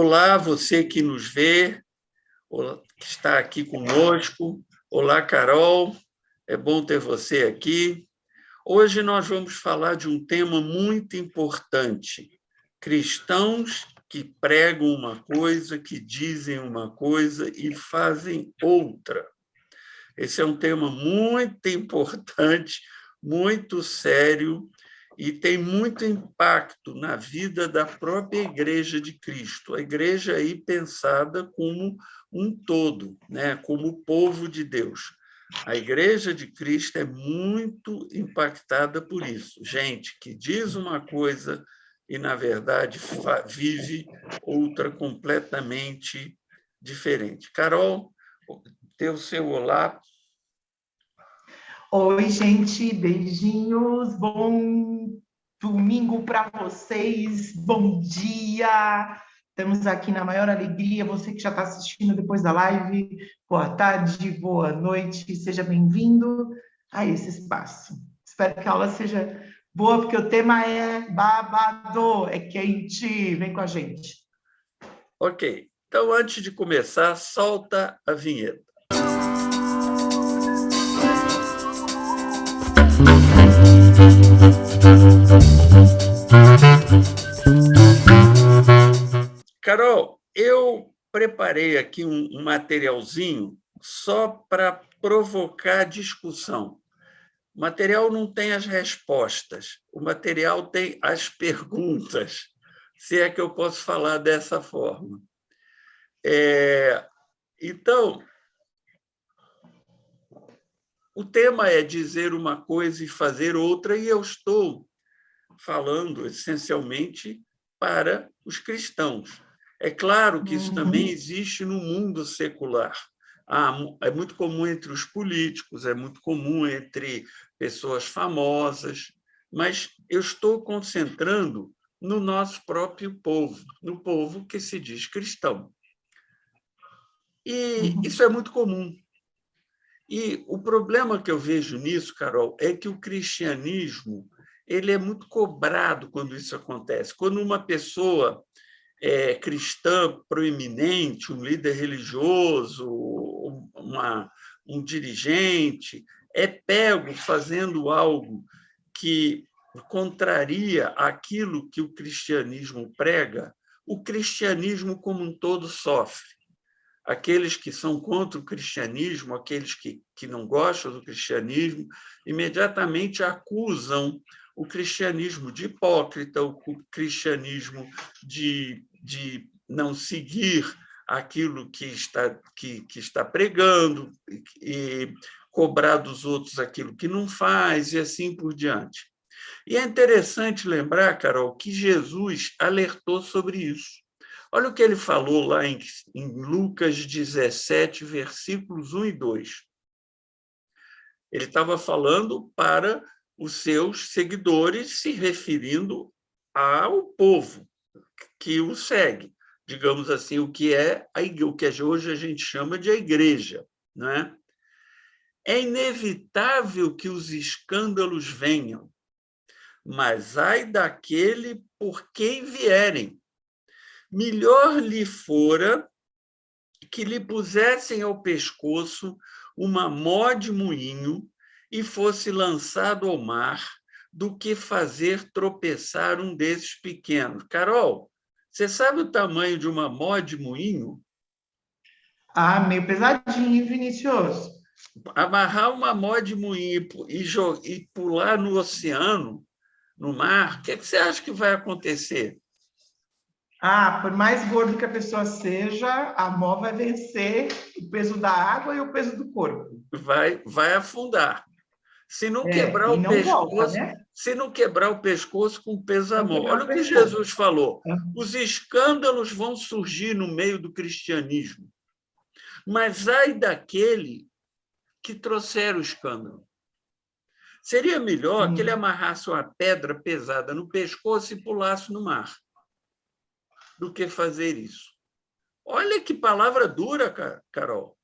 Olá, você que nos vê, que está aqui conosco. Olá, Carol, é bom ter você aqui. Hoje nós vamos falar de um tema muito importante: cristãos que pregam uma coisa, que dizem uma coisa e fazem outra. Esse é um tema muito importante, muito sério e tem muito impacto na vida da própria Igreja de Cristo. A igreja aí pensada como um todo, né? Como o povo de Deus. A Igreja de Cristo é muito impactada por isso. Gente que diz uma coisa e, na verdade, vive outra completamente diferente. Carol, dê o seu olá. Oi, gente, beijinhos, bom domingo para vocês, bom dia. Estamos aqui na maior alegria. Você que já está assistindo depois da live, boa tarde, boa noite, seja bem-vindo a esse espaço. Espero que a aula seja boa, porque o tema é babado, é quente. Vem com a gente. Ok, então antes de começar, solta a vinheta. Carol, eu preparei aqui um materialzinho só para provocar discussão. O material não tem as respostas, o material tem as perguntas, se é que eu posso falar dessa forma. Então, o tema é dizer uma coisa e fazer outra, e eu estou falando essencialmente para os cristãos. É claro que isso também existe no mundo secular. É muito comum entre os políticos, é muito comum entre pessoas famosas, mas eu estou concentrando no nosso próprio povo, no povo que se diz cristão. E isso é muito comum. E o problema que eu vejo nisso, Carol, é que o cristianismo ele é muito cobrado quando isso acontece. Quando uma pessoa cristã proeminente, um líder religioso, um dirigente, é pego fazendo algo que contraria aquilo que o cristianismo prega, o cristianismo como um todo sofre. Aqueles que são contra o cristianismo, aqueles que não gostam do cristianismo, imediatamente acusam o cristianismo de hipócrita, o cristianismo de não seguir aquilo que está pregando e cobrar dos outros aquilo que não faz e assim por diante. E é interessante lembrar, Carol, que Jesus alertou sobre isso. Olha o que ele falou lá em Lucas 17, versículos 1 e 2. Ele estava falando para os seus seguidores, se referindo ao povo que o segue, digamos assim, o que hoje a gente chama de a igreja, não é? É inevitável que os escândalos venham, mas ai daquele por quem vierem. Melhor lhe fora que lhe pusessem ao pescoço uma mó de moinho e fosse lançado ao mar, do que fazer tropeçar um desses pequenos. Carol, você sabe o tamanho de uma mó de moinho? Ah, meio pesadinho, Vinícius. Amarrar uma mó de moinho e pular no oceano, no mar, o que você acha que vai acontecer? Ah, por mais gordo que a pessoa seja, a mó vai vencer o peso da água e o peso do corpo. Vai afundar. Se não quebrar E o não volta, pescoço, né? se não quebrar o pescoço com o peso da Não mão. quebrar Olha o o que pescoço. Jesus falou. Os escândalos vão surgir no meio do cristianismo, mas ai daquele que trouxer o escândalo. Seria melhor que ele amarrasse uma pedra pesada no pescoço e pulasse no mar, do que fazer isso. Olha que palavra dura, Carol.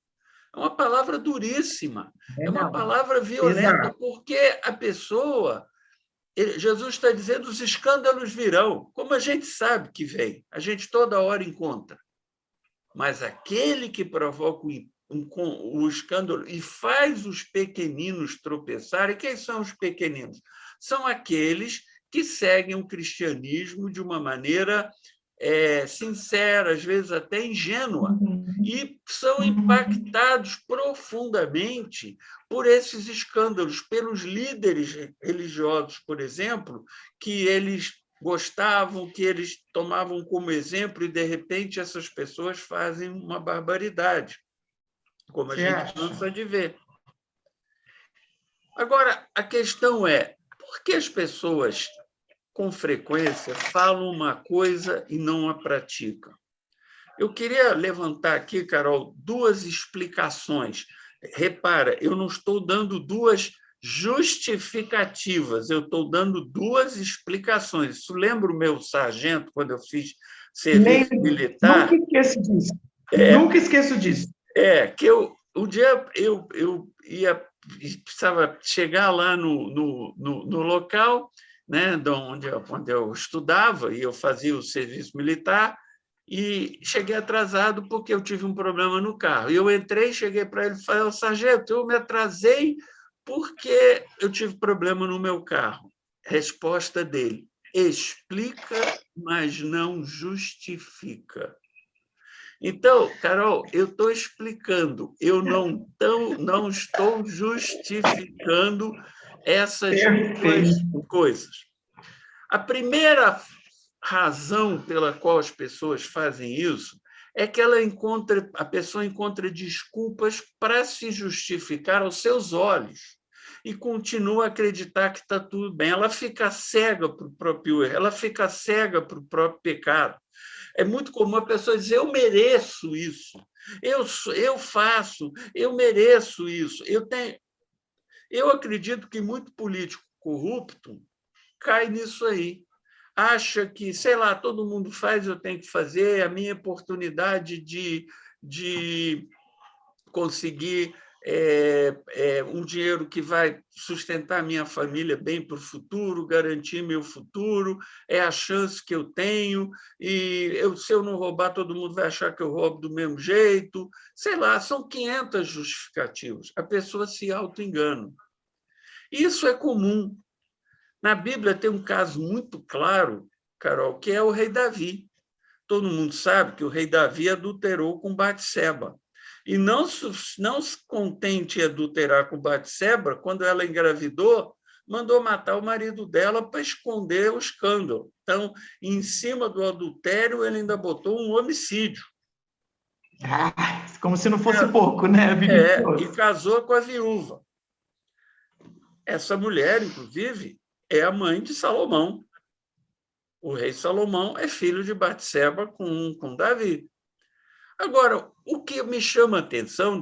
É uma palavra duríssima, é uma Não. palavra violenta, Exato. porque a pessoa Jesus está dizendo os escândalos virão, como a gente sabe que vem, a gente toda hora encontra. Mas aquele que provoca o escândalo e faz os pequeninos tropeçarem, quem são os pequeninos? São aqueles que seguem o cristianismo de uma maneira sincera, às vezes até ingênua, e são impactados profundamente por esses escândalos, pelos líderes religiosos, por exemplo, que eles gostavam, que eles tomavam como exemplo, e, de repente, essas pessoas fazem uma barbaridade, como a gente cansa de ver. Agora, a questão é, por que as pessoas, com frequência, falam uma coisa e não a praticam? Eu queria levantar aqui, Carol, duas explicações. Repara, eu não estou dando duas justificativas, eu estou dando duas explicações. Isso lembra o meu sargento, quando eu fiz serviço militar? Nunca esqueço disso. Nunca esqueço disso. Que um dia eu precisava chegar lá no local, né, onde eu estudava, e eu fazia o serviço militar, e cheguei atrasado porque eu tive um problema no carro. E eu entrei, cheguei para ele e falei: sargento, eu me atrasei porque eu tive problema no meu carro. Resposta dele: explica, mas não justifica. Então, Carol, eu estou explicando, eu não estou justificando essas duas coisas. A primeira razão pela qual as pessoas fazem isso é que a pessoa encontra desculpas para se justificar aos seus olhos e continua a acreditar que está tudo bem. Ela fica cega para o próprio erro, ela fica cega para o próprio pecado. É muito comum a pessoa dizer: eu mereço isso, eu faço, eu mereço isso. Eu acredito que muito político corrupto cai nisso aí. Acha que, sei lá, todo mundo faz, eu tenho que fazer, a minha oportunidade de conseguir um dinheiro que vai sustentar minha família bem para o futuro, garantir meu futuro, é a chance que eu tenho, e se eu não roubar, todo mundo vai achar que eu roubo do mesmo jeito. Sei lá, são 500 justificativas. A pessoa se auto-engana. Isso é comum. Na Bíblia tem um caso muito claro, Carol, que é o rei Davi. Todo mundo sabe que o rei Davi adulterou com Batseba. E não se contente em adulterar com Batseba, quando ela engravidou, mandou matar o marido dela para esconder o escândalo. Então, em cima do adultério, ele ainda botou um homicídio. Como se não fosse pouco, né, E casou com a viúva. Essa mulher, inclusive, é a mãe de Salomão. O rei Salomão é filho de Batseba com Davi. Agora, o que me chama a atenção,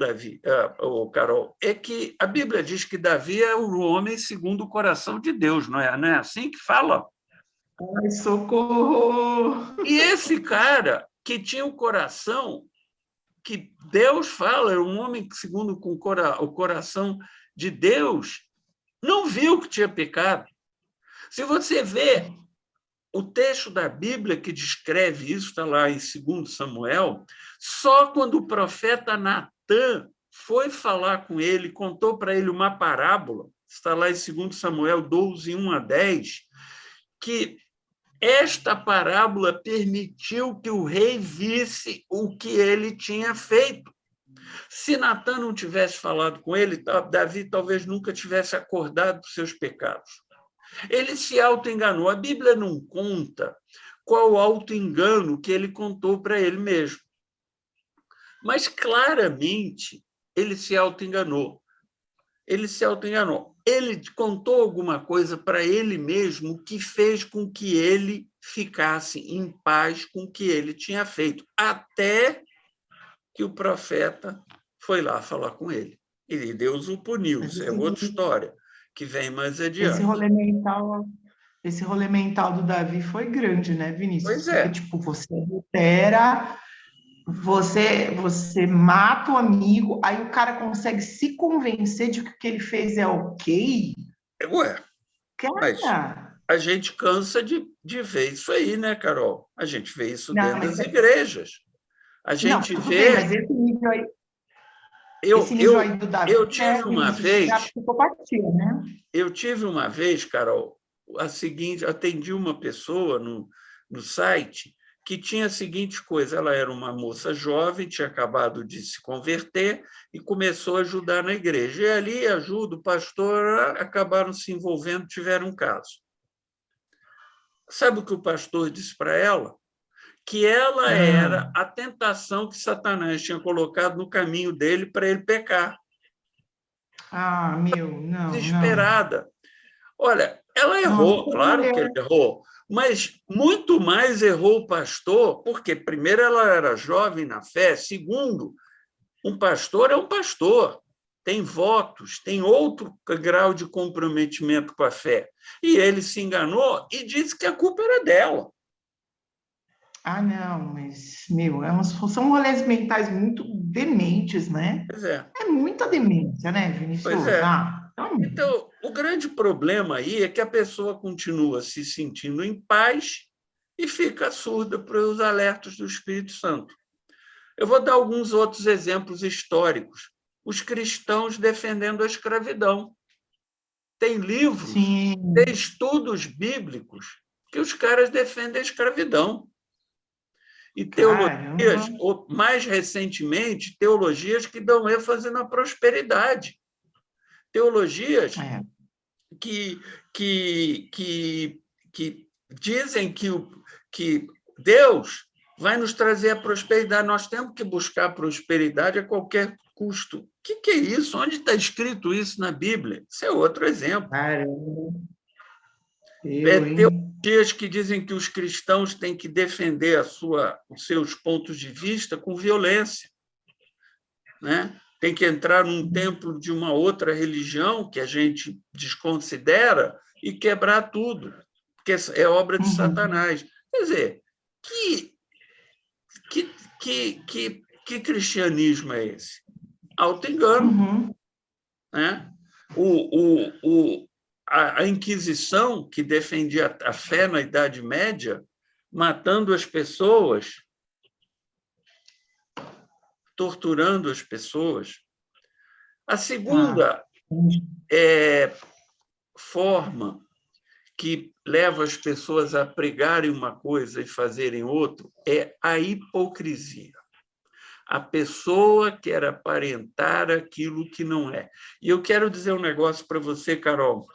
Carol, é que a Bíblia diz que Davi é o homem segundo o coração de Deus, não é assim que fala? Ai, socorro! E esse cara que tinha o coração que Deus fala, era um homem segundo o coração de Deus, não viu que tinha pecado. Se você vê o texto da Bíblia que descreve isso, está lá em 2 Samuel, só quando o profeta Natã foi falar com ele, contou para ele uma parábola, está lá em 2 Samuel 12, 1-10, que esta parábola permitiu que o rei visse o que ele tinha feito. Se Natã não tivesse falado com ele, Davi talvez nunca tivesse acordado dos seus pecados. Ele se auto-enganou. A Bíblia não conta qual auto-engano que ele contou para ele mesmo. Mas, claramente, ele se auto-enganou. Ele contou alguma coisa para ele mesmo que fez com que ele ficasse em paz com o que ele tinha feito, até que o profeta foi lá falar com ele. E Deus o puniu. Isso é outra história, que vem mais adiante. Esse rolê mental do Davi foi grande, né, Vinícius? Pois é. Porque, tipo, você adultera, você mata o amigo, aí o cara consegue se convencer de que o que ele fez é ok. Ué. Mas Cara, a gente cansa de ver isso aí, né, Carol? A gente vê isso não, dentro mas das igrejas. A não, gente tudo bem, vê. mas Eu, esse nível eu, aí do Davi eu é tive o uma início da vez, psicopatia, né? Carol, a seguinte, atendi uma pessoa no site que tinha a seguinte coisa: ela era uma moça jovem, tinha acabado de se converter e começou a ajudar na igreja. E ali ajuda o pastor, acabaram se envolvendo, tiveram um caso. Sabe o que o pastor disse para ela? Que ela era Ah, a tentação que Satanás tinha colocado no caminho dele para ele pecar. meu, não, não. Desesperada. Olha, ela Nossa, errou, que claro que ele mulher. errou, mas muito mais errou o pastor, porque, primeiro, ela era jovem na fé, segundo, um pastor é um pastor, tem votos, tem outro grau de comprometimento com a fé. E ele se enganou e disse que a culpa era dela. Não, mas, meu, são rolês mentais muito dementes, né? Pois é, É muita demência, né, pois Vinícius? é. Então, Então, o grande problema aí é que a pessoa continua se sentindo em paz e fica surda para os alertas do Espírito Santo. Eu vou dar alguns outros exemplos históricos. Os cristãos defendendo a escravidão. Tem livros, tem sim, estudos bíblicos que os caras defendem a escravidão. E caramba. teologias, ou mais recentemente, teologias que dão ênfase na prosperidade. Teologias É. que, que, que, que dizem que Deus vai nos trazer a prosperidade. Nós temos que buscar a prosperidade a qualquer custo. O que é isso? Onde está escrito isso na Bíblia? Isso é outro exemplo. Caramba, hein? Teologias que dizem que os cristãos têm que defender os seus pontos de vista com violência, né? Tem que entrar num templo de uma outra religião que a gente desconsidera e quebrar tudo, porque é obra de Uhum, Satanás. Quer dizer, que, que, que cristianismo é esse? Auto-engano. uhum. Né? A Inquisição, que defendia a fé na Idade Média, matando as pessoas, torturando as pessoas. A Ah, segunda forma que leva as pessoas a pregarem uma coisa e fazerem outra é a hipocrisia. A pessoa quer aparentar aquilo que não é. E eu quero dizer um negócio para você, Carol.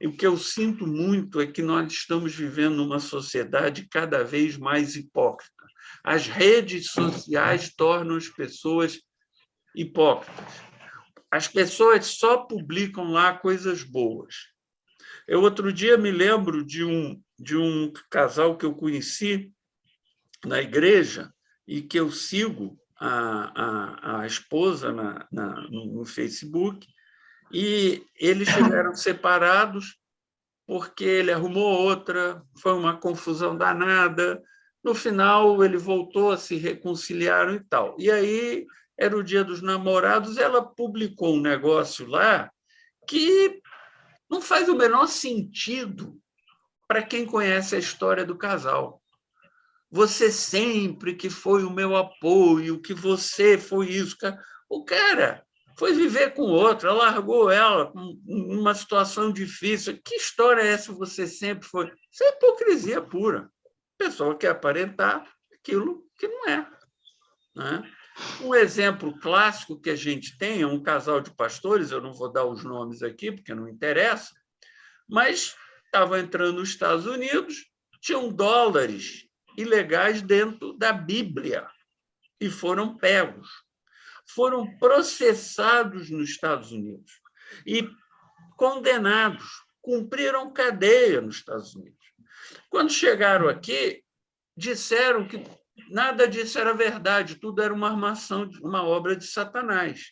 E o que eu sinto muito é que nós estamos vivendo numa sociedade cada vez mais hipócrita. As redes sociais tornam as pessoas hipócritas. As pessoas só publicam lá coisas boas. Eu, outro dia, me lembro de um casal que eu conheci na igreja e que eu sigo a esposa no Facebook, e eles estiveram separados porque ele arrumou outra, foi uma confusão danada. No final, ele voltou a se reconciliaram e tal. E aí, era o Dia dos Namorados, ela publicou um negócio lá que não faz o menor sentido para quem conhece a história do casal. Você sempre que foi o meu apoio, que você foi isso. O cara foi viver com outra, largou ela numa situação difícil. Que história é essa? Você sempre foi. Isso é hipocrisia pura. A pessoa quer aparentar aquilo que não é. Né? Um exemplo clássico que a gente tem é um casal de pastores, eu não vou dar os nomes aqui, porque não interessa, mas estava entrando nos Estados Unidos, tinham dólares ilegais dentro da Bíblia e foram pegos. Foram processados nos Estados Unidos e condenados, cumpriram cadeia nos Estados Unidos. Quando chegaram aqui, disseram que nada disso era verdade, tudo era uma armação, uma obra de Satanás.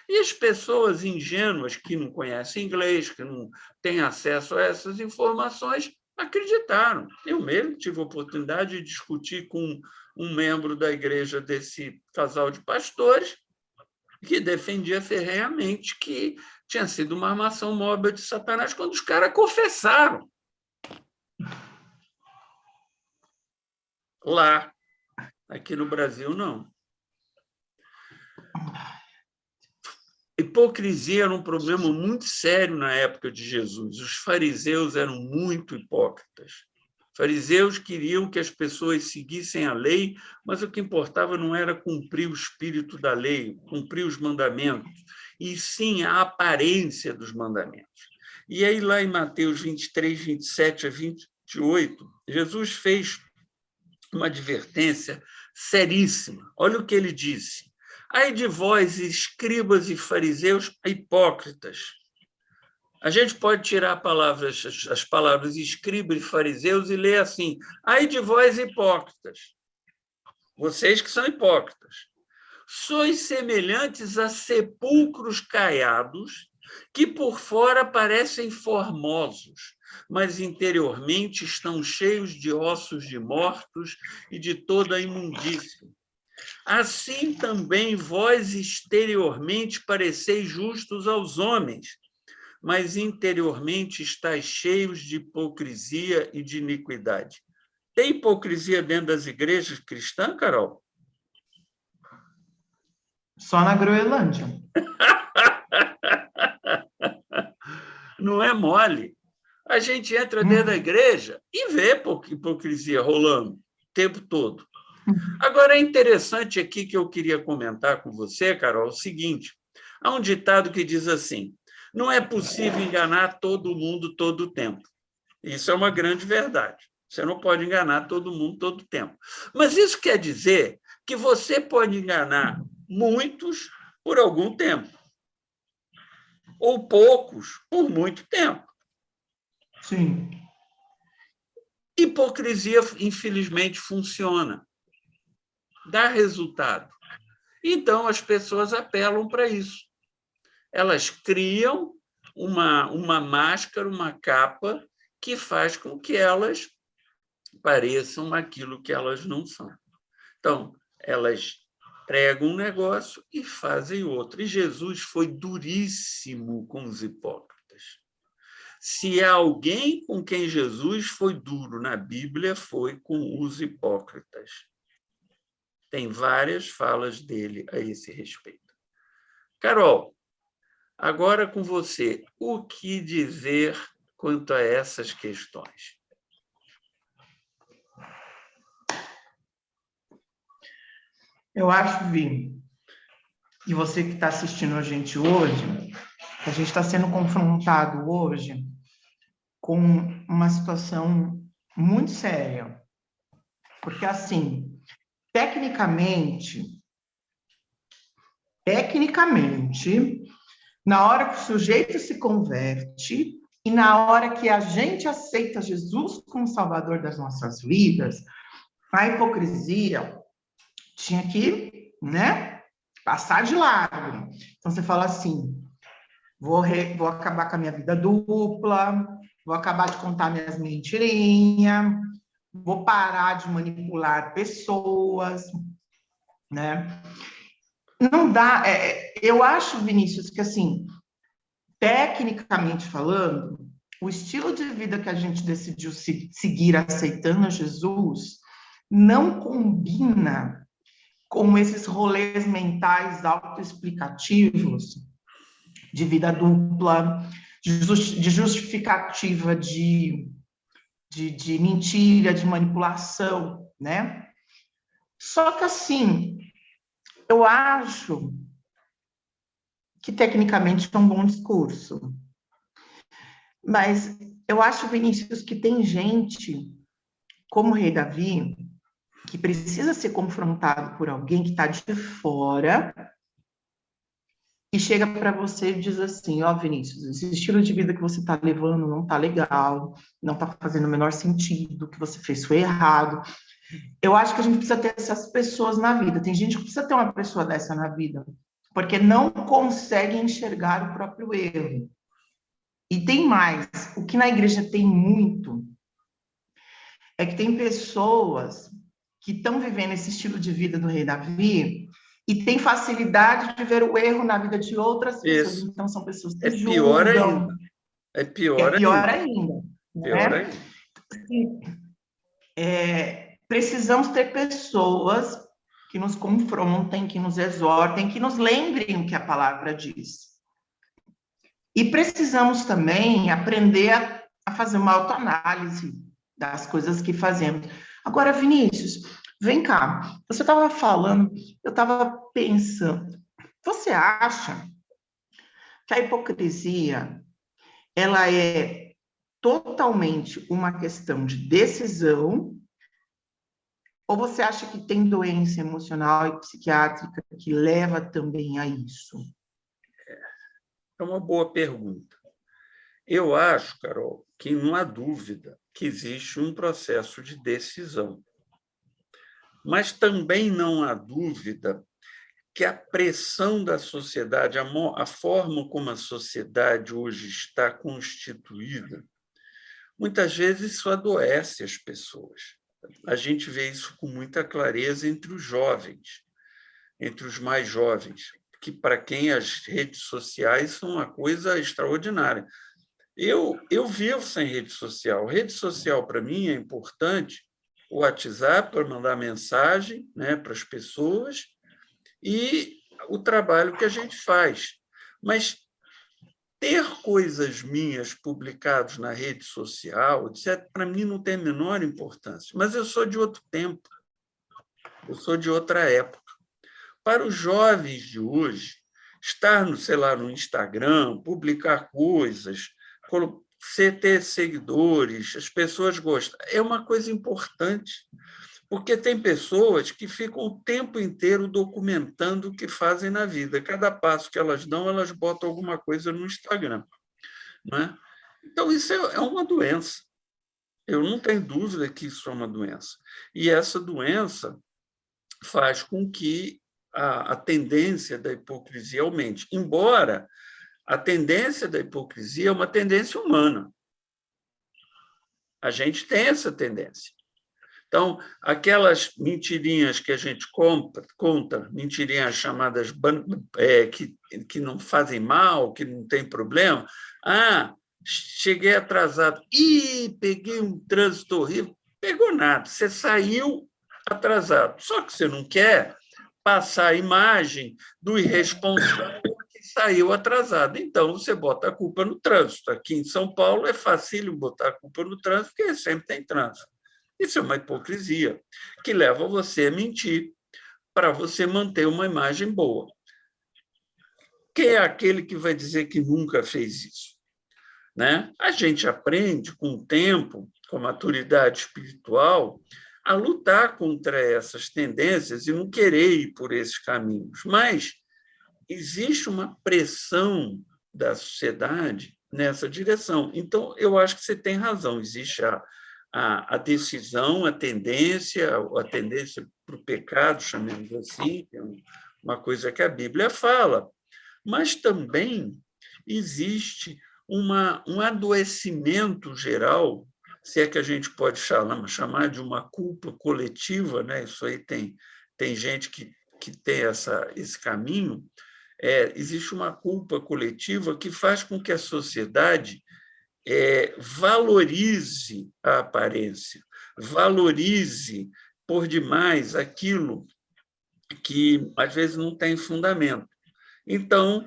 E as pessoas ingênuas que não conhecem inglês, que não têm acesso a essas informações, acreditaram. Eu mesmo tive a oportunidade de discutir com um membro da igreja desse casal de pastores, que defendia ferrenhamente que tinha sido uma armação móvel de Satanás, quando os caras confessaram. Lá. Aqui no Brasil, não. Hipocrisia era um problema muito sério na época de Jesus. Os fariseus eram muito hipócritas. Os fariseus queriam que as pessoas seguissem a lei, mas o que importava não era cumprir o espírito da lei, cumprir os mandamentos, e sim a aparência dos mandamentos. E aí, lá em Mateus 23, 27 a 28, Jesus fez uma advertência seríssima. Olha o que ele disse. Ai de vós, escribas e fariseus hipócritas. A gente pode tirar as palavras escriba e fariseus e ler assim: ai de vós, hipócritas. Vocês que são hipócritas. Sois semelhantes a sepulcros caiados, que por fora parecem formosos, mas interiormente estão cheios de ossos de mortos e de toda a imundícia. Assim também vós exteriormente pareceis justos aos homens, mas interiormente estáis cheios de hipocrisia e de iniquidade. Tem hipocrisia dentro das igrejas cristãs, Carol? Só na Groenlândia. Não é mole. A gente entra dentro da igreja e vê hipocrisia rolando o tempo todo. Agora, é interessante aqui que eu queria comentar com você, Carol, o seguinte: há um ditado que diz assim: não é possível enganar todo mundo todo o tempo. Isso é uma grande verdade. Você não pode enganar todo mundo todo o tempo. Mas isso quer dizer que você pode enganar muitos por algum tempo, ou poucos por muito tempo. Sim. Hipocrisia, infelizmente, funciona. Dá resultado. Então, as pessoas apelam para isso. Elas criam uma máscara, uma capa, que faz com que elas pareçam aquilo que elas não são. Então, elas pregam um negócio e fazem outro. E Jesus foi duríssimo com os hipócritas. Se há alguém com quem Jesus foi duro na Bíblia, foi com os hipócritas. Tem várias falas dele a esse respeito. Carol, agora com você, o que dizer quanto a essas questões? Eu acho, Vi, e você que está assistindo a gente hoje, a gente está sendo confrontado hoje com uma situação muito séria. Porque, assim, tecnicamente, na hora que o sujeito se converte e na hora que a gente aceita Jesus como Salvador das nossas vidas, a hipocrisia tinha que, passar de lado. Então, você fala assim: vou acabar com a minha vida dupla, vou acabar de contar minhas mentirinhas, vou parar de manipular pessoas, né? Não dá. Eu acho, Vinícius, que, assim, tecnicamente falando, o estilo de vida que a gente decidiu seguir aceitando a Jesus não combina com esses rolês mentais autoexplicativos de vida dupla, de justificativa de mentira, de manipulação, né? Só que, assim, eu acho que tecnicamente é um bom discurso. Mas eu acho, Vinícius, que tem gente, como o rei Davi, que precisa ser confrontado por alguém que está de fora e chega para você e diz assim: ó, Vinícius, esse estilo de vida que você está levando não está legal, não está fazendo o menor sentido, o que você fez foi errado. Eu acho que a gente precisa ter essas pessoas na vida. Tem gente que precisa ter uma pessoa dessa na vida, porque não consegue enxergar o próprio erro. E tem mais, o que na igreja tem muito é que tem pessoas que estão vivendo esse estilo de vida do rei Davi e tem facilidade de ver o erro na vida de outras pessoas. Isso. Então, são pessoas É que pior julgam, ainda. É que é pior pior ainda. ainda, Pior né? ainda. Precisamos ter pessoas que nos confrontem, que nos exortem, que nos lembrem o que a palavra diz. E precisamos também aprender a fazer uma autoanálise das coisas que fazemos. Agora, Vinícius, vem cá. Você estava falando, eu estava pensando, você acha que a hipocrisia, ela é totalmente uma questão de decisão, ou você acha que tem doença emocional e psiquiátrica que leva também a isso? É uma boa pergunta. Eu acho, Carol, que não há dúvida que existe um processo de decisão. Mas também não há dúvida que a pressão da sociedade, a forma como a sociedade hoje está constituída, muitas vezes isso adoece as pessoas. A gente vê isso com muita clareza entre os jovens, entre os mais jovens, que para quem as redes sociais são uma coisa extraordinária. Eu vivo sem rede social. Rede social, para mim, é importante o WhatsApp para mandar mensagem, né, para as pessoas e o trabalho que a gente faz. Mas ter coisas minhas publicadas na rede social, etc., para mim não tem a menor importância. Mas eu sou de outro tempo, eu sou de outra época. Para os jovens de hoje, estar no, sei lá, no Instagram, publicar coisas, ter seguidores, as pessoas gostam, é uma coisa importante, porque tem pessoas que ficam o tempo inteiro documentando o que fazem na vida. Cada passo que elas dão, elas botam alguma coisa no Instagram. Não é? Então, isso é uma doença. Eu não tenho dúvida que isso é uma doença. E essa doença faz com que a tendência da hipocrisia aumente, embora a tendência da hipocrisia é uma tendência humana. A gente tem essa tendência. Então, aquelas mentirinhas que a gente conta, mentirinhas chamadas que não fazem mal, que não tem problema. Ah, cheguei atrasado. Ih, peguei um trânsito horrível. Pegou nada, você saiu atrasado. Só que você não quer passar a imagem do irresponsável que saiu atrasado. Então, você bota a culpa no trânsito. Aqui em São Paulo é fácil botar a culpa no trânsito, porque sempre tem trânsito. Isso é uma hipocrisia que leva você a mentir para você manter uma imagem boa. Quem é aquele que vai dizer que nunca fez isso? Né? A gente aprende, com o tempo, com a maturidade espiritual, a lutar contra essas tendências e não querer ir por esses caminhos. Mas existe uma pressão da sociedade nessa direção. Então, eu acho que você tem razão, existe a decisão, a tendência para o pecado, chamemos assim, que é uma coisa que a Bíblia fala, mas também existe um adoecimento geral, se é que a gente pode chamar de uma culpa coletiva, né? Isso aí tem gente que tem esse caminho, existe uma culpa coletiva que faz com que a sociedade valorize a aparência, valorize por demais aquilo que, às vezes, não tem fundamento. Então,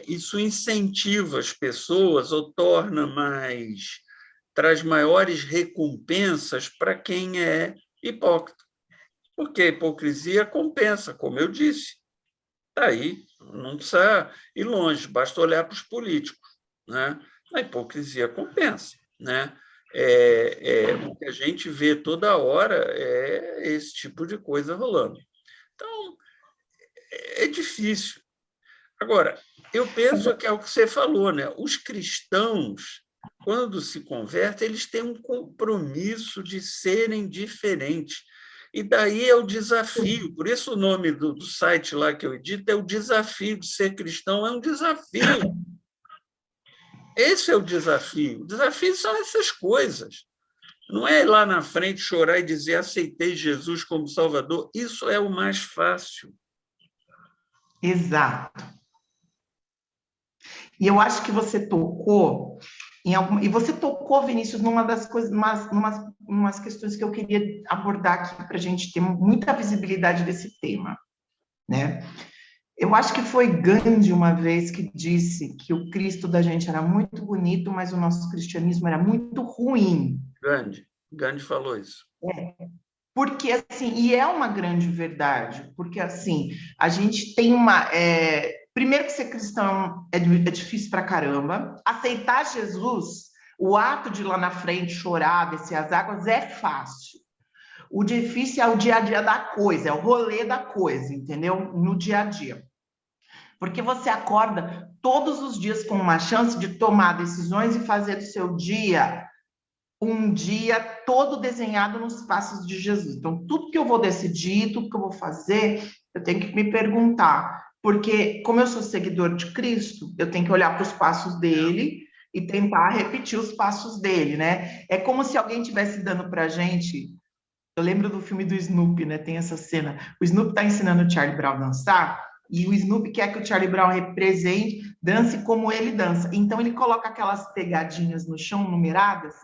isso incentiva as pessoas ou traz maiores recompensas para quem é hipócrita. Porque a hipocrisia compensa, como eu disse. Está aí, não precisa ir longe, basta olhar para os políticos. Né? A hipocrisia compensa. Né? O que a gente vê toda hora é esse tipo de coisa rolando. Então, é difícil. Agora, eu penso que é o que você falou, né? Os cristãos, quando se convertem, eles têm um compromisso de serem diferentes. E daí é o desafio. Por isso o nome do site lá que eu edito é o desafio de ser cristão, é um desafio. Esse é o desafio. O desafio são essas coisas. Não é ir lá na frente chorar e dizer aceitei Jesus como Salvador. Isso é o mais fácil. Exato. E eu acho que você tocou em algum, e você tocou, Vinícius, numa das coisas, umas questões que eu queria abordar aqui para a gente ter muita visibilidade desse tema, né? Eu acho que foi Gandhi uma vez que disse que o Cristo da gente era muito bonito, mas o nosso cristianismo era muito ruim. Gandhi falou isso. Porque, assim, e é uma grande verdade, porque, assim, a gente tem uma. Primeiro, que ser cristão é difícil pra caramba. Aceitar Jesus, o ato de ir lá na frente chorar, descer as águas, é fácil. O difícil é o dia a dia da coisa, é o rolê da coisa, entendeu? No dia a dia. Porque você acorda todos os dias com uma chance de tomar decisões e fazer do seu dia um dia todo desenhado nos passos de Jesus. Então, tudo que eu vou decidir, tudo que eu vou fazer, eu tenho que me perguntar. Porque, como eu sou seguidor de Cristo, eu tenho que olhar para os passos dele e tentar repetir os passos dele, né? É como se alguém estivesse dando para a gente. Eu lembro do filme do Snoopy, né? Tem essa cena. O Snoopy está ensinando o Charlie Brown a dançar, e o Snoopy quer que o Charlie Brown represente, dance como ele dança. Então, ele coloca aquelas pegadinhas no chão, numeradas,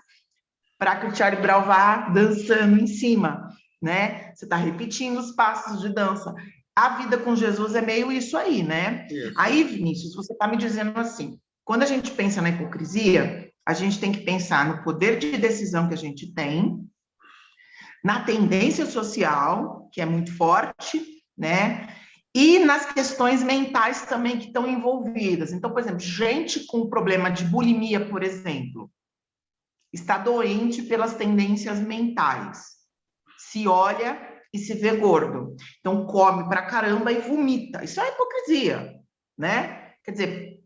para que o Charlie Brown vá dançando em cima, né? Você está repetindo os passos de dança. A vida com Jesus é meio isso aí, né? Isso. Aí, Vinícius, você está me dizendo assim, quando a gente pensa na hipocrisia, a gente tem que pensar no poder de decisão que a gente tem, na tendência social, que é muito forte, né? E nas questões mentais também que estão envolvidas. Então, por exemplo, gente com problema de bulimia, por exemplo, está doente pelas tendências mentais. Se olha e se vê gordo. Então, come pra caramba e vomita. Isso é hipocrisia, né? Quer dizer,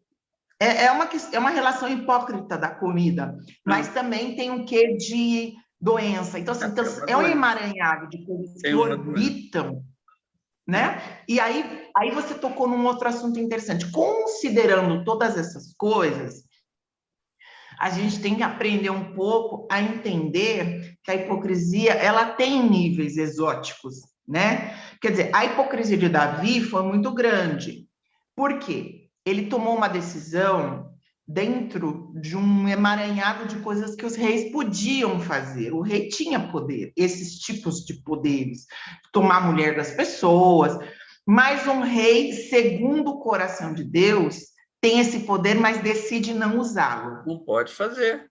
é uma relação hipócrita da comida, mas também tem um quê de doença. Então, assim, é um emaranhado de coisas que orbitam, né? E aí você tocou num outro assunto interessante. Considerando todas essas coisas, a gente tem que aprender um pouco a entender que a hipocrisia, ela tem níveis exóticos, né? Quer dizer, a hipocrisia de Davi foi muito grande. Por quê? Ele tomou uma decisão dentro de um emaranhado de coisas que os reis podiam fazer. O rei tinha poder, esses tipos de poderes, tomar a mulher das pessoas, mas um rei, segundo o coração de Deus, tem esse poder, mas decide não usá-lo. Não pode fazer.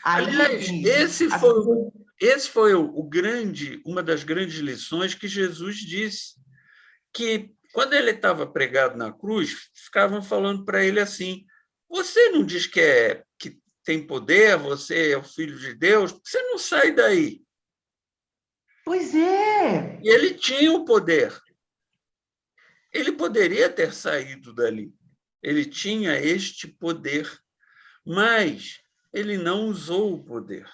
Aí, aliás, Vinícius, esse foi uma das grandes lições que Jesus disse, que quando ele estava pregado na cruz, ficavam falando para ele assim: você não diz que tem poder, você é o filho de Deus, você não sai daí. Pois é. E ele tinha o poder. Ele poderia ter saído dali. Ele tinha este poder, mas ele não usou o poder,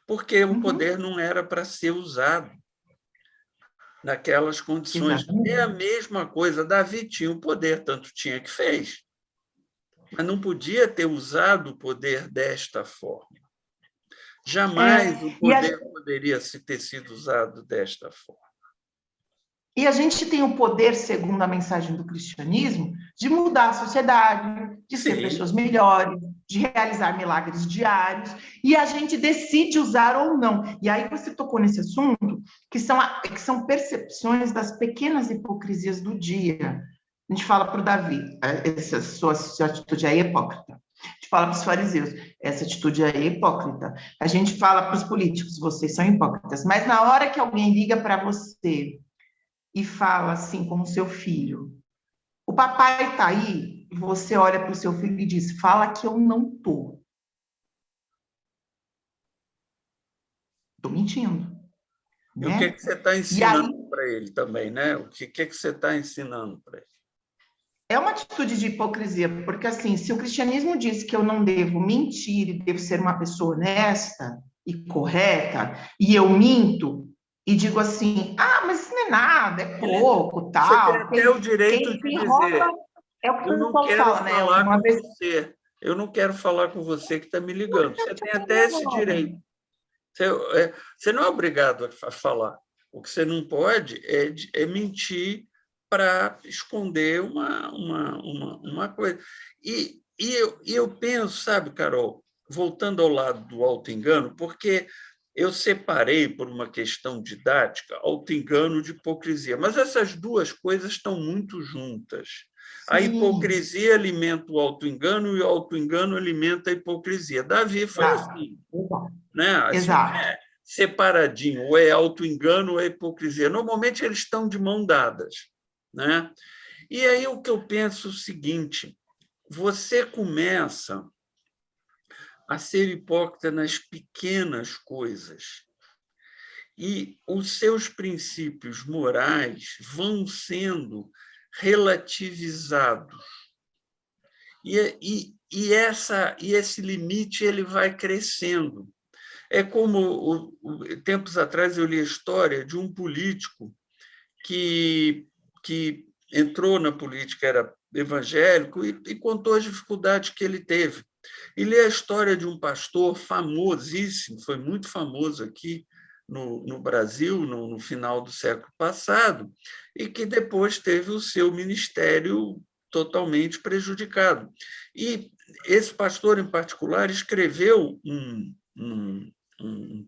porque o poder não era para ser usado naquelas condições. Exatamente. É a mesma coisa, Davi tinha o poder, tanto tinha que fez, mas não podia ter usado o poder desta forma. Jamais o poder poderia ter sido usado desta forma. E a gente tem o poder, segundo a mensagem do cristianismo, de mudar a sociedade, de ser pessoas melhores, de realizar milagres diários, e a gente decide usar ou não. E aí você tocou nesse assunto, que são percepções das pequenas hipocrisias do dia. A gente fala para o Davi, essa sua atitude aí é hipócrita. A gente fala para os fariseus, essa atitude aí é hipócrita. A gente fala para os políticos, vocês são hipócritas. Mas na hora que alguém liga para você e fala assim como seu filho, o papai está aí, e você olha para o seu filho e diz, fala que eu não estou. Estou mentindo. E o que, que você está ensinando para ele também, né? O que você está ensinando para ele? É uma atitude de hipocrisia, porque assim, se o cristianismo diz que eu não devo mentir e devo ser uma pessoa honesta e correta, e eu minto, e digo assim, mas isso não é nada, é pouco, tal. Você tem até o direito de dizer, rouba, é o que eu não quero fala, né? falar com você, eu não quero falar com você que está me ligando. Você tem até esse direito. Você não é obrigado a falar. O que você não pode é mentir para esconder uma coisa. E eu penso, sabe, Carol, voltando ao lado do auto-engano, porque eu separei, por uma questão didática, auto-engano de hipocrisia, mas essas duas coisas estão muito juntas. A Sim. hipocrisia alimenta o auto-engano e o auto-engano alimenta a hipocrisia. Davi foi Exato. assim, Exato. né? Assim, Exato. separadinho, ou é auto-engano ou é hipocrisia. Normalmente eles estão de mão dadas, né? E aí o que eu penso é o seguinte: você começa a ser hipócrita nas pequenas coisas e os seus princípios morais vão sendo relativizados. E esse limite ele vai crescendo. É como, tempos atrás, eu li a história de um político que entrou na política, era evangélico, e contou as dificuldades que ele teve. E li a história de um pastor famosíssimo, foi muito famoso aqui no Brasil, no final do século passado, e que depois teve o seu ministério totalmente prejudicado. E esse pastor, em particular, escreveu um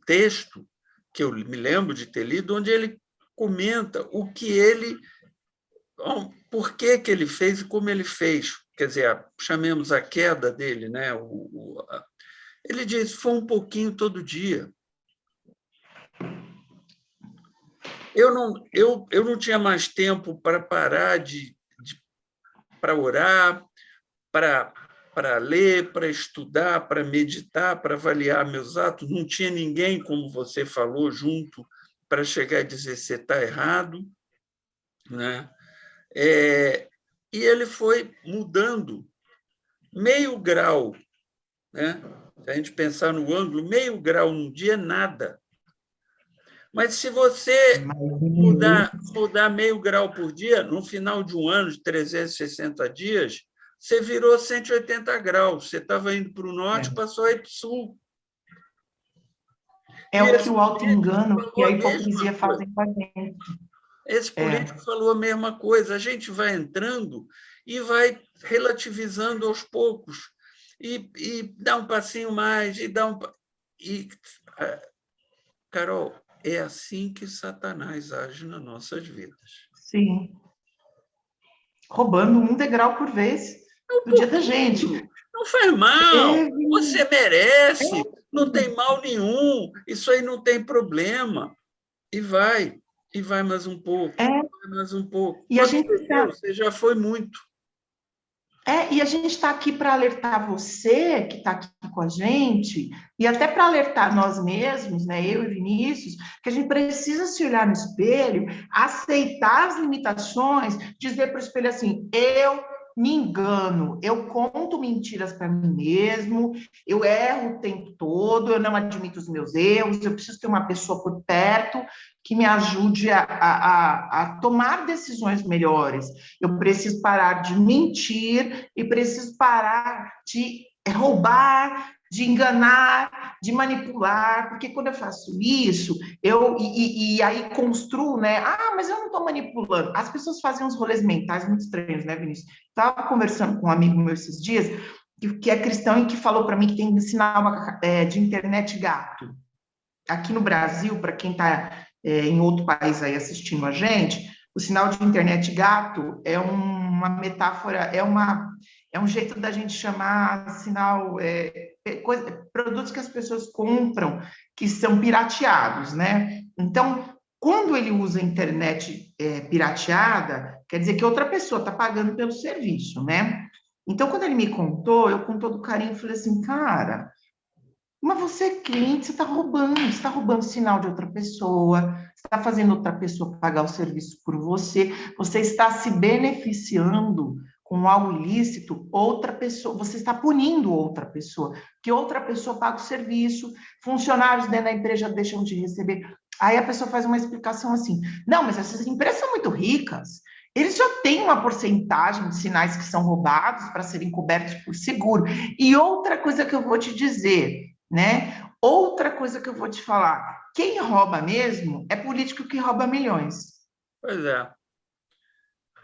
texto, que eu me lembro de ter lido, onde ele comenta o que ele, por que ele fez e como ele fez. Quer dizer, chamemos a queda dele, né? Ele diz: foi um pouquinho todo dia. Eu não tinha mais tempo para parar para orar, para ler, para estudar, para meditar, para avaliar meus atos. Não tinha ninguém, como você falou, junto para chegar e dizer: você está errado, né? E ele foi mudando meio grau, né? Se a gente pensar no ângulo, meio grau num dia é nada. Mas se você mudar meio grau por dia, no final de um ano de 360 dias, você virou 180 graus. Você estava indo para o norte, passou aí para o sul. É o que o auto-engano e a hipocrisia fazem com a gente. Esse político falou a mesma coisa. A gente vai entrando e vai relativizando aos poucos. E dá um passinho mais, e dá um... Carol, é assim que Satanás age nas nossas vidas. Sim. Roubando um degrau por vez do dia da gente. Não faz mal, você merece, não tem mal nenhum, isso aí não tem problema. E vai mais um pouco, vai mais um pouco. E a gente você já foi muito. E a gente está aqui para alertar você, que está aqui com a gente, e até para alertar nós mesmos, né, eu e Vinícius, que a gente precisa se olhar no espelho, aceitar as limitações, dizer para o espelho assim: eu me engano, eu conto mentiras para mim mesmo, eu erro o tempo todo, eu não admito os meus erros, eu preciso ter uma pessoa por perto que me ajude a tomar decisões melhores. Eu preciso parar de mentir e preciso parar de roubar, de enganar, de manipular, porque quando eu faço isso, e aí construo, né? Mas eu não estou manipulando. As pessoas fazem uns rolês mentais muito estranhos, né, Vinícius? Estava conversando com um amigo meu esses dias, que é cristão e que falou para mim que tem que ensinar de internet gato. Aqui no Brasil, para quem está em outro país aí assistindo a gente, o sinal de internet gato é uma metáfora, é um jeito da gente chamar sinal, produtos que as pessoas compram que são pirateados, né? Então, quando ele usa internet pirateada, quer dizer que outra pessoa está pagando pelo serviço, né? Então, quando ele me contou, eu com todo carinho falei assim: cara, mas você é cliente, você está roubando sinal de outra pessoa, você está fazendo outra pessoa pagar o serviço por você, você está se beneficiando com algo ilícito, outra pessoa, você está punindo outra pessoa, que outra pessoa paga o serviço, funcionários dentro da empresa deixam de receber. Aí a pessoa faz uma explicação assim: não, mas essas empresas são muito ricas, eles já têm uma porcentagem de sinais que são roubados para serem cobertos por seguro. E outra coisa que eu vou te dizer, né? Outra coisa que eu vou te falar: quem rouba mesmo é político que rouba milhões. Pois é.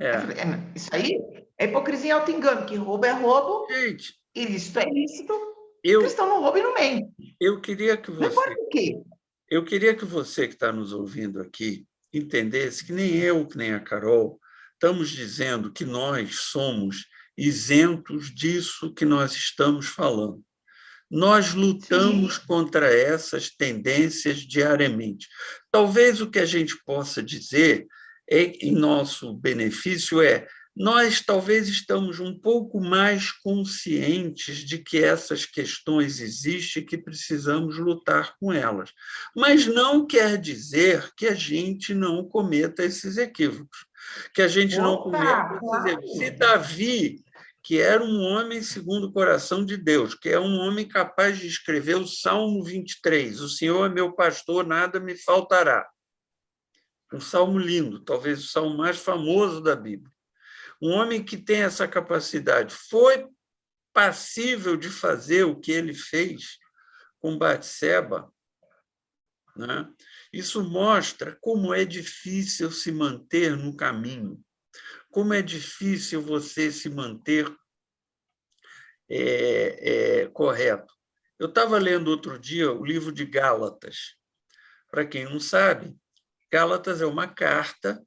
Aí eu falei, isso aí é hipocrisia e auto-engano, que roubo é roubo, Gente, ilícito é ilícito, eu, cristão não rouba e não mente. eu queria que Não você, importa o quê. eu queria que você que está nos ouvindo aqui entendesse que nem eu, que nem a Carol, estamos dizendo que nós somos isentos disso que nós estamos falando. Nós lutamos Sim. contra essas tendências diariamente. Talvez o que a gente possa dizer em nosso benefício nós talvez estamos um pouco mais conscientes de que essas questões existem e que precisamos lutar com elas. Mas não quer dizer que a gente não cometa esses equívocos, que a gente não cometa Opa, esses erros. Se claro. Davi, que era um homem segundo o coração de Deus, que é um homem capaz de escrever o Salmo 23, o Senhor é meu pastor, nada me faltará. Um salmo lindo, talvez o salmo mais famoso da Bíblia. Um homem que tem essa capacidade foi passível de fazer o que ele fez com Batseba, né? Isso mostra como é difícil se manter no caminho, como é difícil você se manter correto. Eu estava lendo outro dia o livro de Gálatas. Para quem não sabe, Gálatas é uma carta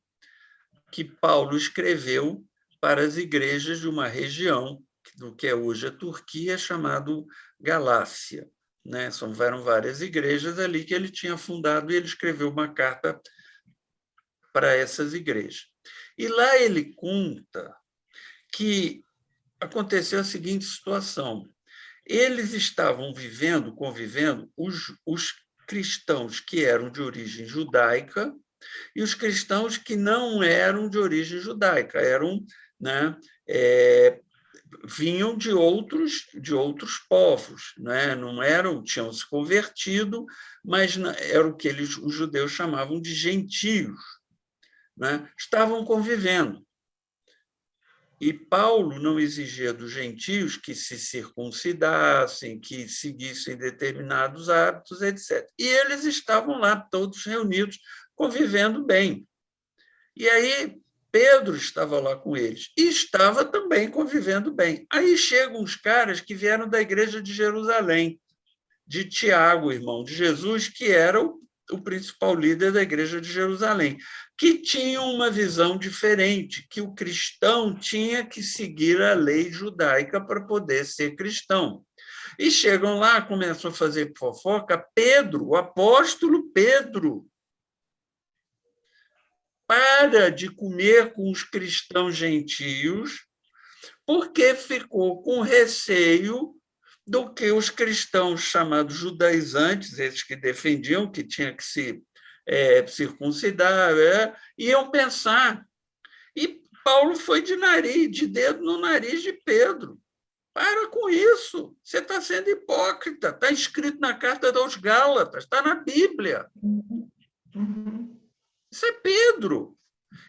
que Paulo escreveu para as igrejas de uma região do que é hoje a Turquia, chamado Galácia. Né? Eram várias igrejas ali que ele tinha fundado e ele escreveu uma carta para essas igrejas. E lá ele conta que aconteceu a seguinte situação. Eles estavam convivendo, os cristãos que eram de origem judaica e os cristãos que não eram de origem judaica, né, vinham de outros povos, né? Não eram, tinham se convertido, mas era o que os judeus chamavam de gentios, né? Estavam convivendo. E Paulo não exigia dos gentios que se circuncidassem, que seguissem determinados hábitos, etc. E eles estavam lá, todos reunidos, convivendo bem. E aí Pedro estava lá com eles e estava também convivendo bem. Aí chegam uns caras que vieram da igreja de Jerusalém, de Tiago, irmão de Jesus, que era o principal líder da igreja de Jerusalém, que tinham uma visão diferente, que o cristão tinha que seguir a lei judaica para poder ser cristão. E chegam lá, começam a fazer fofoca. Pedro, o apóstolo Pedro, para de comer com os cristãos gentios, porque ficou com receio do que os cristãos chamados judaizantes, esses que defendiam que tinha que se circuncidar, iam pensar. E Paulo foi de dedo no nariz de Pedro. Para com isso, você está sendo hipócrita, está escrito na carta aos Gálatas, está na Bíblia. Uhum. Isso é Pedro.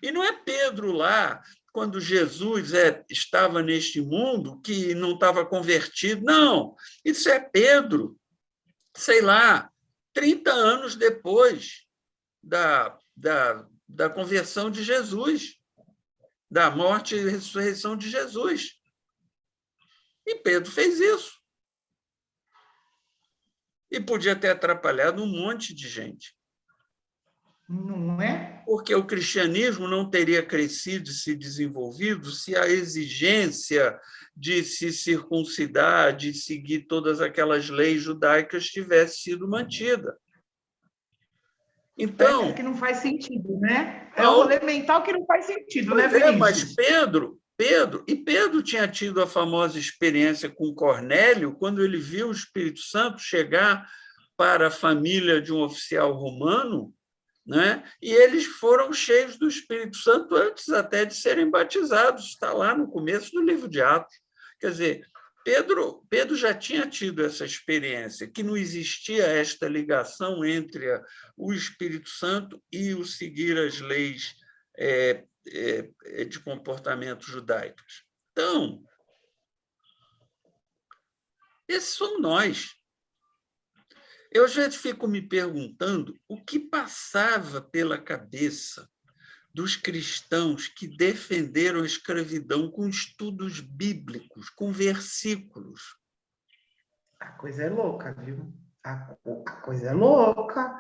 E não é Pedro lá, quando Jesus estava neste mundo, que não estava convertido. Não, isso é Pedro, sei lá, 30 anos depois da conversão de Jesus, da morte e ressurreição de Jesus. E Pedro fez isso. E podia ter atrapalhado um monte de gente. Não é? Porque o cristianismo não teria crescido e se desenvolvido se a exigência de se circuncidar, de seguir todas aquelas leis judaicas tivesse sido mantida. Parece Então, que não faz sentido, né? É um rolê Paulo, mental que não faz sentido, né, mas Vinícius? Pedro tinha tido a famosa experiência com Cornélio, quando ele viu o Espírito Santo chegar para a família de um oficial romano, né? E eles foram cheios do Espírito Santo antes até de serem batizados. Está lá no começo do livro de Atos. Quer dizer, Pedro já tinha tido essa experiência, que não existia esta ligação entre o Espírito Santo e o seguir as leis de comportamento judaicos. Então, esses somos nós. Eu, às vezes, fico me perguntando o que passava pela cabeça dos cristãos que defenderam a escravidão com estudos bíblicos, com versículos. A coisa é louca, viu? A coisa é louca,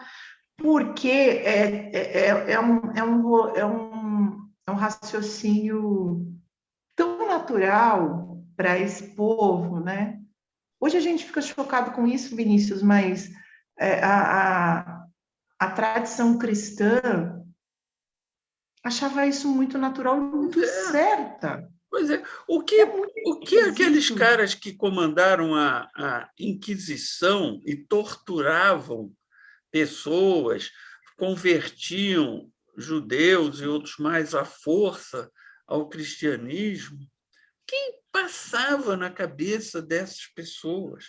porque é um raciocínio tão natural para esse povo, né? Hoje a gente fica chocado com isso, Vinícius, mas a tradição cristã achava isso muito natural e muito certa. Pois é. O muito que aqueles esquisito. caras que comandaram a Inquisição e torturavam pessoas, convertiam judeus e outros mais à força ao cristianismo, quem passava na cabeça dessas pessoas?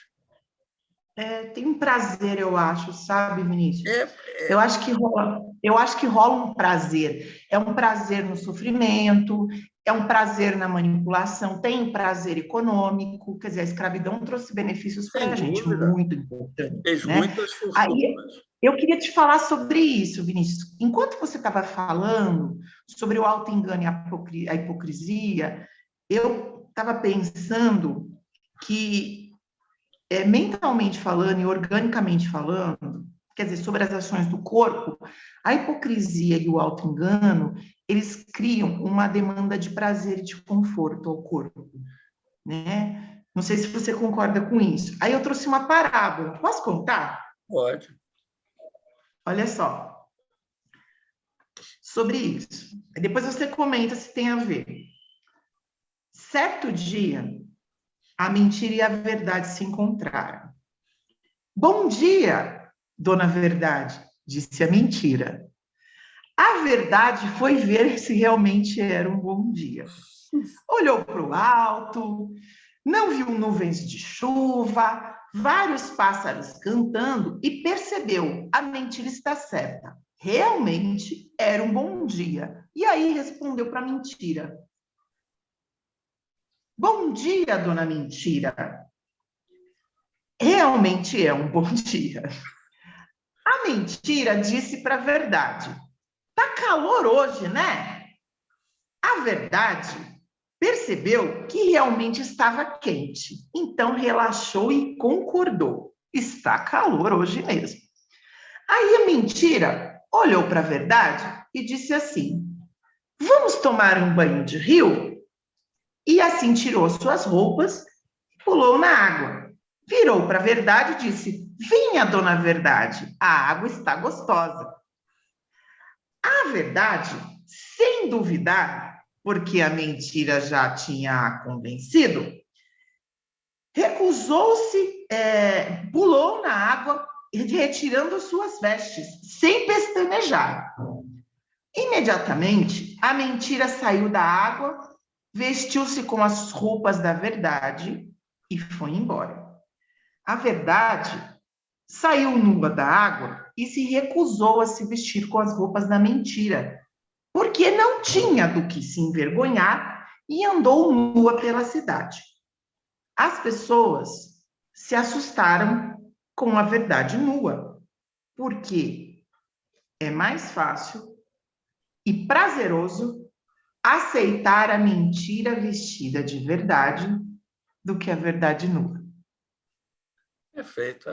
Tem um prazer, eu acho, sabe, Vinícius? É, Eu acho que rola um prazer. É um prazer no sofrimento, é um prazer na manipulação, tem um prazer econômico, quer dizer, a escravidão trouxe benefícios para sem a gente dúvida, muito importantes, fez né? muitas Aí fortunas. eu queria te falar sobre isso, Vinícius. Enquanto você estava falando sobre o auto-engano e a hipocrisia, eu estava pensando que mentalmente falando e organicamente falando, quer dizer, sobre as ações do corpo, a hipocrisia e o auto-engano, eles criam uma demanda de prazer e de conforto ao corpo, né? Não sei se você concorda com isso. Aí eu trouxe uma parábola. Posso contar? Pode. Olha só. Sobre isso. Depois você comenta se tem a ver. Certo dia, a mentira e a verdade se encontraram. Bom dia, dona Verdade, disse a mentira. A verdade foi ver se realmente era um bom dia. Olhou para o alto, não viu nuvens de chuva, vários pássaros cantando e percebeu: a mentira está certa. Realmente era um bom dia. E aí respondeu para a mentira: bom dia, dona Mentira. Realmente é um bom dia. A mentira disse para a verdade: tá calor hoje, né? A verdade percebeu que realmente estava quente, então relaxou e concordou. Está calor hoje mesmo. Aí a mentira olhou para a verdade e disse assim: vamos tomar um banho de rio? E assim tirou suas roupas e pulou na água. Virou para a verdade e disse: venha, dona Verdade, a água está gostosa. A verdade, sem duvidar, porque a mentira já tinha a convencido, recusou-se, pulou na água, retirando suas vestes, sem pestanejar. Imediatamente, a mentira saiu da água, vestiu-se com as roupas da verdade e foi embora. A verdade saiu nua da água e se recusou a se vestir com as roupas da mentira, porque não tinha do que se envergonhar e andou nua pela cidade. As pessoas se assustaram com a verdade nua, porque é mais fácil e prazeroso aceitar a mentira vestida de verdade do que a verdade nua. Perfeito.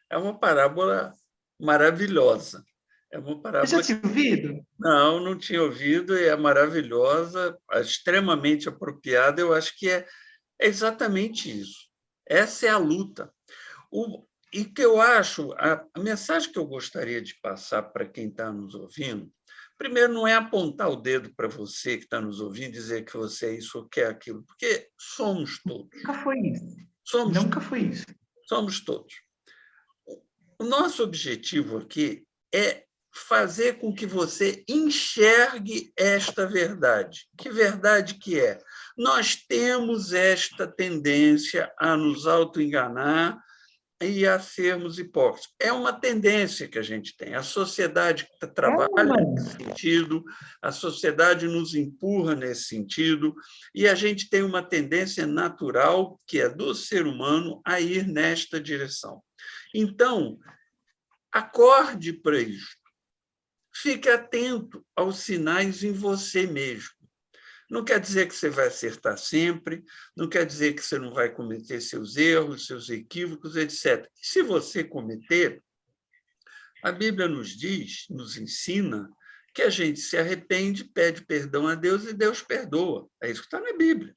É uma parábola maravilhosa. É uma Você já parábola tinha ouvido? não tinha ouvido e é maravilhosa, extremamente apropriada. Eu acho que é exatamente isso. Essa é a luta. E que eu acho, a mensagem que eu gostaria de passar para quem está nos ouvindo, primeiro, não é apontar o dedo para você que está nos ouvindo e dizer que você é isso ou que é aquilo, porque somos todos. Nunca foi isso. Somos, Nunca foi isso. somos todos. O nosso objetivo aqui é fazer com que você enxergue esta verdade. Que verdade que é? Nós temos esta tendência a nos autoenganar e a sermos hipócritas. É uma tendência que a gente tem. A sociedade trabalha nesse sentido, a sociedade nos empurra nesse sentido, e a gente tem uma tendência natural, que é do ser humano, a ir nesta direção. Então, acorde para isso. fique atento aos sinais em você mesmo. Não quer dizer que você vai acertar sempre, não quer dizer que você não vai cometer seus erros, seus equívocos, etc. E se você cometer, a Bíblia nos diz, nos ensina, que a gente se arrepende, pede perdão a Deus e Deus perdoa. É isso que está na Bíblia.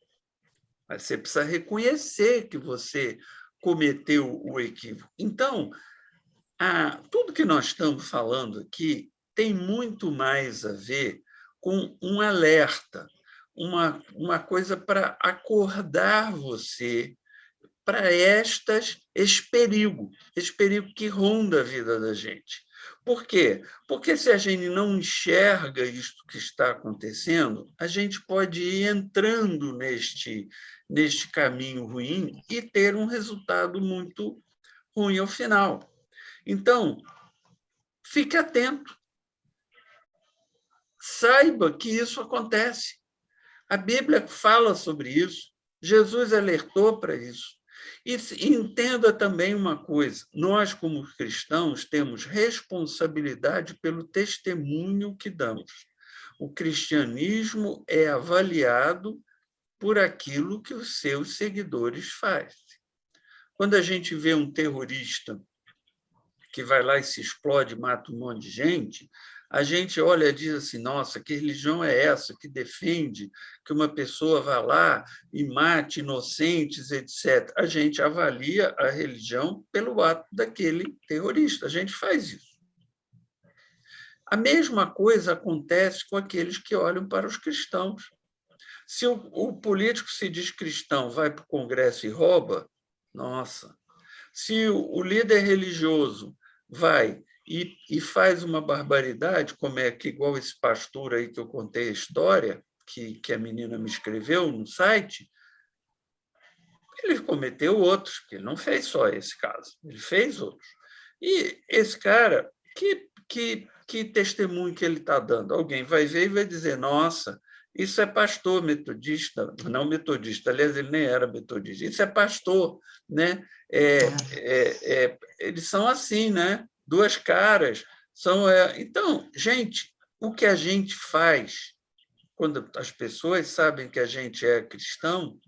Mas você precisa reconhecer que você cometeu o equívoco. Então, tudo que nós estamos falando aqui tem muito mais a ver com um alerta, uma coisa para acordar você para esse perigo que ronda a vida da gente. Por quê? Porque se a gente não enxerga isso que está acontecendo, a gente pode ir entrando neste caminho ruim e ter um resultado muito ruim ao final. Então, fique atento. Saiba que isso acontece. A Bíblia fala sobre isso. Jesus alertou para isso. E entenda também uma coisa: nós, como cristãos, temos responsabilidade pelo testemunho que damos. O cristianismo é avaliado por aquilo que os seus seguidores fazem. Quando a gente vê um terrorista que vai lá e se explode, mata um monte de gente, a gente olha e diz assim: nossa, que religião é essa que defende que uma pessoa vá lá e mate inocentes, etc. A gente avalia a religião pelo ato daquele terrorista, a gente faz isso. A mesma coisa acontece com aqueles que olham para os cristãos. Se o político se diz cristão, vai para o Congresso e rouba, nossa. Se o líder religioso vai e faz uma barbaridade, como é que igual esse pastor aí que eu contei a história, que a menina me escreveu no site, ele cometeu outros, porque ele não fez só esse caso, ele fez outros. E esse cara, que testemunho que ele está dando? Alguém vai ver e vai dizer: nossa, isso é pastor metodista, não metodista, aliás, ele nem era metodista, isso é pastor, né? Eles são assim, né? Duas caras. Então, gente, o que a gente faz quando as pessoas sabem que a gente é cristão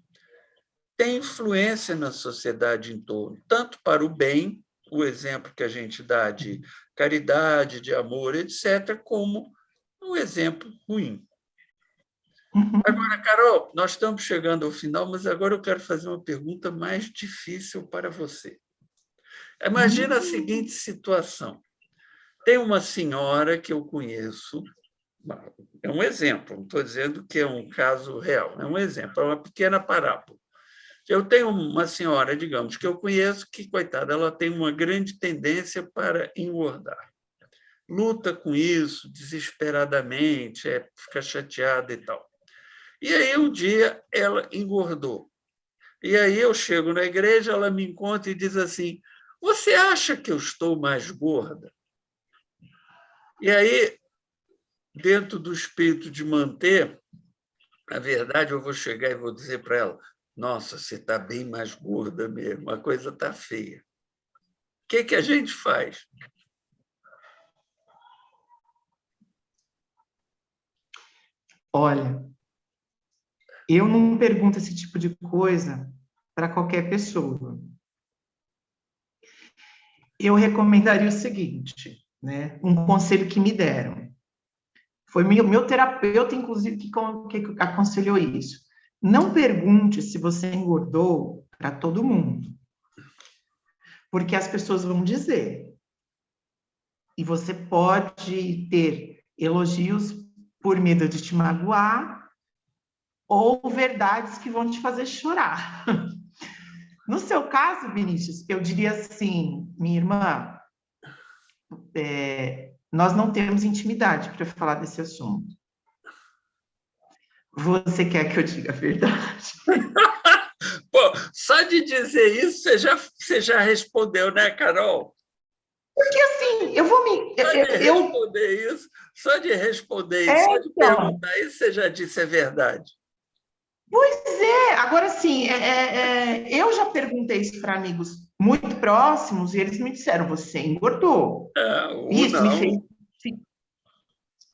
tem influência na sociedade em torno, tanto para o bem, o exemplo que a gente dá de caridade, de amor, etc., como um exemplo ruim. Agora, Carol, nós estamos chegando ao final, mas agora eu quero fazer uma pergunta mais difícil para você. Imagina a seguinte situação. Tem uma senhora que eu conheço, é um exemplo, não estou dizendo que é um caso real, é um exemplo, é uma pequena parábola. Eu tenho uma senhora, digamos, que eu conheço, que, coitada, ela tem uma grande tendência para engordar. Luta com isso desesperadamente, fica chateada e tal. E aí, um dia, ela engordou. E aí eu chego na igreja, ela me encontra e diz assim: você acha que eu estou mais gorda? E aí, dentro do espírito de manter, na verdade, eu vou chegar e vou dizer para ela: nossa, você está bem mais gorda mesmo, a coisa está feia. O que a gente faz? Olha, eu não pergunto esse tipo de coisa para qualquer pessoa. Eu recomendaria o seguinte, né? Um conselho que me deram. Foi meu terapeuta, inclusive, que aconselhou isso. Não pergunte se você engordou para todo mundo, porque as pessoas vão dizer. E você pode ter elogios por medo de te magoar ou verdades que vão te fazer chorar. No seu caso, Vinícius, eu diria assim, minha irmã, nós não temos intimidade para falar desse assunto. Você quer que eu diga a verdade? Pô, só de dizer isso, você já respondeu, né, Carol? Porque assim, eu vou me... Só de responder isso, só de perguntar isso, você já disse é verdade. Pois é, agora sim, eu já perguntei isso para amigos muito próximos e eles me disseram: você engordou. Isso não. me fez.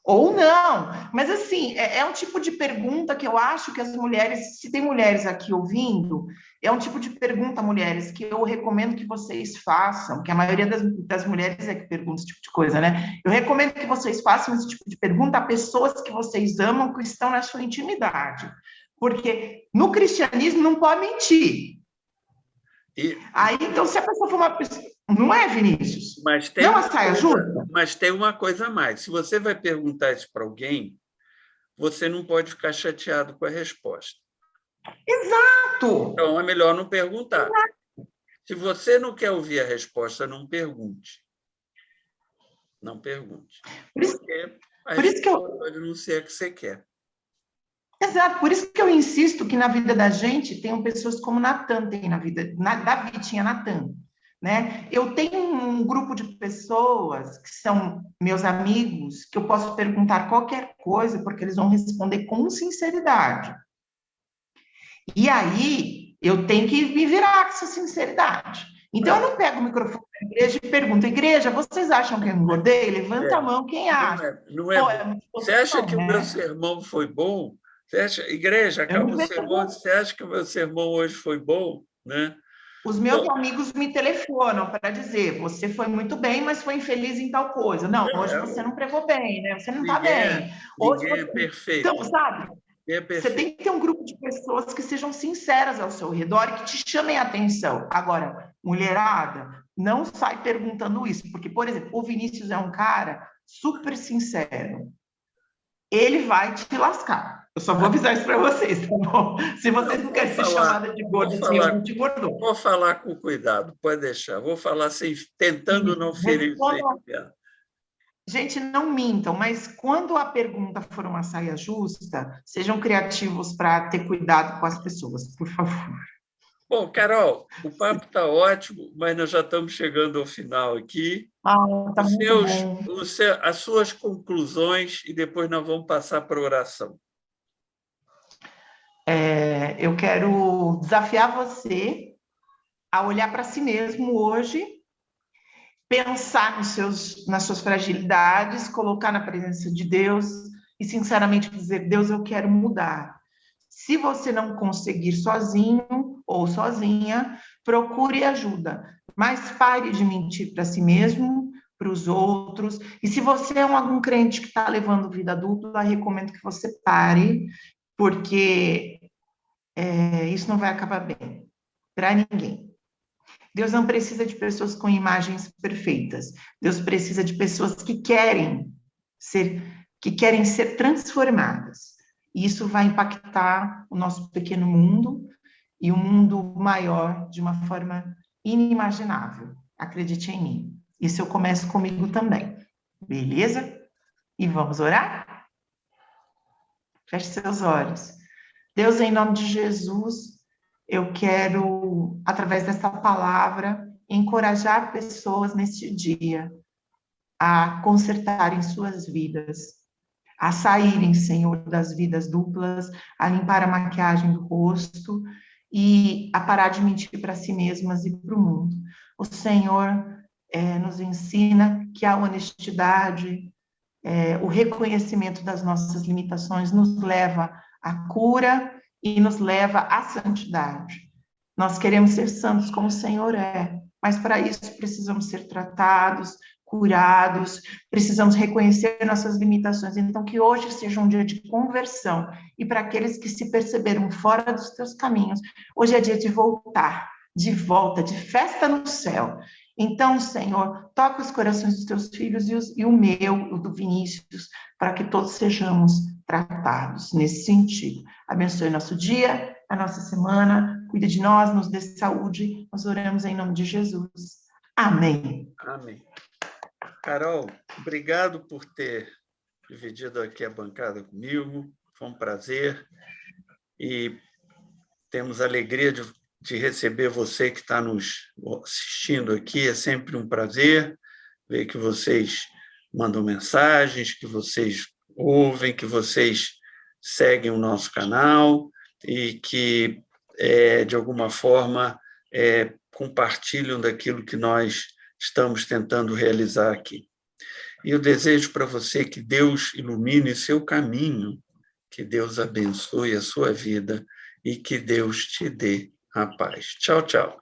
Ou não, mas assim, é um tipo de pergunta que eu acho que as mulheres, se tem mulheres aqui ouvindo, é um tipo de pergunta, mulheres, que eu recomendo que vocês façam, que a maioria das mulheres é que pergunta esse tipo de coisa, né? Eu recomendo que vocês façam esse tipo de pergunta a pessoas que vocês amam, que estão na sua intimidade. Porque no cristianismo não pode mentir. E, Aí, então, se a pessoa for uma pessoa. Não é, Vinícius? mas tem Não é uma uma saia coisa, justa? mas tem uma coisa a mais. Se você vai perguntar isso para alguém, você não pode ficar chateado com a resposta. Exato! Então, é melhor não perguntar. Se você não quer ouvir a resposta, não pergunte. Não pergunte. Por isso, Porque a por isso que eu, resposta pode não ser a que você quer. Exato, por isso que eu insisto que na vida da gente tem pessoas como Natan tem na vida, Davi tinha Natan, né? Eu tenho um grupo de pessoas que são meus amigos, que eu posso perguntar qualquer coisa, porque eles vão responder com sinceridade. E aí, eu tenho que me virar com essa sinceridade. Então, eu não pego o microfone da igreja e pergunto, igreja, vocês acham que eu engordei? Levanta a mão quem acha. Não é Pô, bom. é uma Você acha disposição, que o meu né? sermão foi bom? Você acha, igreja, Eu acabou não o sermão, vejo. você acha que o meu sermão hoje foi bom? Né? Os meus Bom, amigos me telefonam para dizer: você foi muito bem, mas foi infeliz em tal coisa. Não, hoje você não pregou bem, né? Você não está ninguém é, bem. Hoje ninguém é você. perfeito. Então, sabe? Ninguém é Você perfeito. tem que ter um grupo de pessoas que sejam sinceras ao seu redor e que te chamem a atenção. Agora, mulherada, não sai perguntando isso, porque, por exemplo, o Vinícius é um cara super sincero. Ele vai te lascar. Eu só vou avisar isso para vocês, tá bom? Se vocês Não, não querem ser chamadas de vou gorda, assim, eu falar, não te engordou. vou falar com cuidado, pode deixar. Vou falar sem, tentando não ferir o Responda. sentimento. Gente, não mintam, mas quando a pergunta for uma saia justa, sejam criativos para ter cuidado com as pessoas, por favor. Bom, Carol, o papo está ótimo, mas nós já estamos chegando ao final aqui. Ah, tá muito bom. As suas conclusões e depois nós vamos passar para a oração. Eu quero desafiar você a olhar para si mesmo hoje, pensar nas suas fragilidades, colocar na presença de Deus e, sinceramente, dizer: Deus, eu quero mudar. Se você não conseguir sozinho ou sozinha, procure ajuda, mas pare de mentir para si mesmo, para os outros. E se você é algum crente que está levando vida dupla, recomendo que você pare, porque isso não vai acabar bem para ninguém. Deus não precisa de pessoas com imagens perfeitas. Deus precisa de pessoas que querem ser transformadas. E isso vai impactar o nosso pequeno mundo e o mundo maior de uma forma inimaginável. Acredite em mim. Isso eu começo comigo também. Beleza? E vamos orar? Feche seus olhos. Deus, em nome de Jesus, eu quero, através dessa palavra, encorajar pessoas neste dia a consertarem suas vidas, a saírem, Senhor, das vidas duplas, a limpar a maquiagem do rosto e a parar de mentir para si mesmas e para o mundo. O Senhor nos ensina que a honestidade, o reconhecimento das nossas limitações nos leva à cura e nos leva à santidade. Nós queremos ser santos como o Senhor é, mas para isso precisamos ser tratados, curados, precisamos reconhecer nossas limitações. Então, que hoje seja um dia de conversão e para aqueles que se perceberam fora dos teus caminhos, hoje é dia de voltar, de volta, de festa no céu. Então, Senhor, toca os corações dos teus filhos e o meu, o do Vinícius, para que todos sejamos tratados nesse sentido. Abençoe nosso dia, a nossa semana, cuide de nós, nos dê saúde. Nós oramos em nome de Jesus. Amém. Amém. Carol, obrigado por ter dividido aqui a bancada comigo. Foi um prazer. E temos a alegria de receber você que está nos assistindo aqui. É sempre um prazer ver que vocês mandam mensagens, que vocês ouvem, que vocês seguem o nosso canal e que, de alguma forma, compartilham daquilo que nós estamos tentando realizar aqui. E eu desejo para você que Deus ilumine seu caminho, que Deus abençoe a sua vida e que Deus te dê a paz. Tchau, tchau.